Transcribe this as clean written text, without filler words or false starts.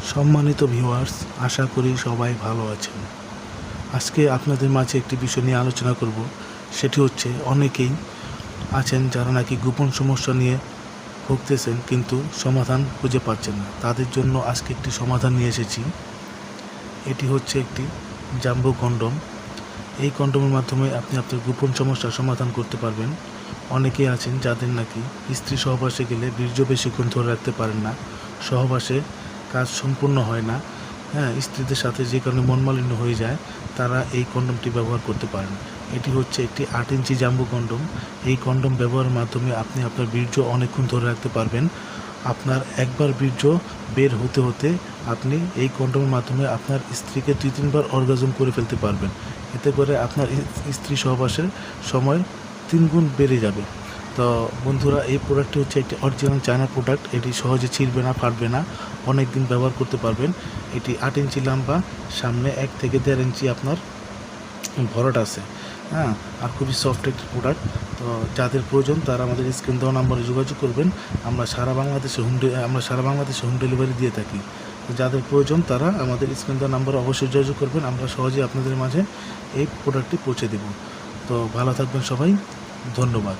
সম্মানিত ভিউয়ার্স, আশা করি সবাই ভালো আছেন। আজকে আপনাদের মাঝে একটি বিষয় নিয়ে আলোচনা করব। সেটি হচ্ছে, অনেকেই আছেন যারা নাকি গোপন সমস্যা নিয়ে ভুগতেছেন কিন্তু সমাধান খুঁজে পাচ্ছেন না। তাদের জন্য আজকে একটি সমাধান নিয়ে এসেছি। এটি হচ্ছে একটি জাম্বো কন্ডম। এই কন্ডমের মাধ্যমে আপনি আপনার গোপন সমস্যার সমাধান করতে পারবেন। অনেকেই আছেন যাদের নাকি স্ত্রী সহবাসে গেলে বীর্য বেশিক্ষণ ধরে রাখতে পারেন না, সহবাসে কাজ সম্পূর্ণ হয় না, স্ত্রীদের সাথে যে কারণে মনমালিন্য হয়ে যায়, তারা এই কন্ডমটি ব্যবহার করতে পারেন। এটি হচ্ছে একটি 8 ইঞ্চি জাম্বো কন্ডম। এই কন্ডম ব্যবহারের মাধ্যমে আপনি আপনার বীর্য অনেকক্ষণ ধরে রাখতে পারবেন। আপনার একবার বীর্য বের হতে হতে আপনি এই কন্ডমের মাধ্যমে আপনার স্ত্রীকে 2-3 বার অর্গাজম করে ফেলতে পারবেন। এতে করে আপনার স্ত্রী সহবাসের সময় 3 গুণ বেড়ে যাবে। তো বন্ধুরা, এই প্রোডাক্টটি হচ্ছে একটি অরিজিনাল চায়না প্রোডাক্ট। এটি সহজে ছিঁড়বে না, ফাটবে না, অনেক দিন ব্যবহার করতে পারবেন। এটি 8 ইঞ্চি লম্বা, সামনে 1 থেকে 1.5 ইঞ্চি আপনার ভরাট আছে, আর খুবই সফট একটি প্রোডাক্ট। তো যাদের প্রয়োজন তারা আমাদের স্ক্রিন দেওয়া নাম্বারে যোগাযোগ করবেন। আমরা সারা বাংলাদেশে হোম ডেলিভারি দিয়ে থাকি। তো যাদের প্রয়োজন তারা আমাদের স্ক্রিন দেওয়া নাম্বারে অবশ্যই যোগাযোগ করবেন। আমরা সহজেই আপনাদের মাঝে এই প্রোডাক্টটি পৌঁছে দেব। তো ভালো থাকবেন সবাই, ধন্যবাদ।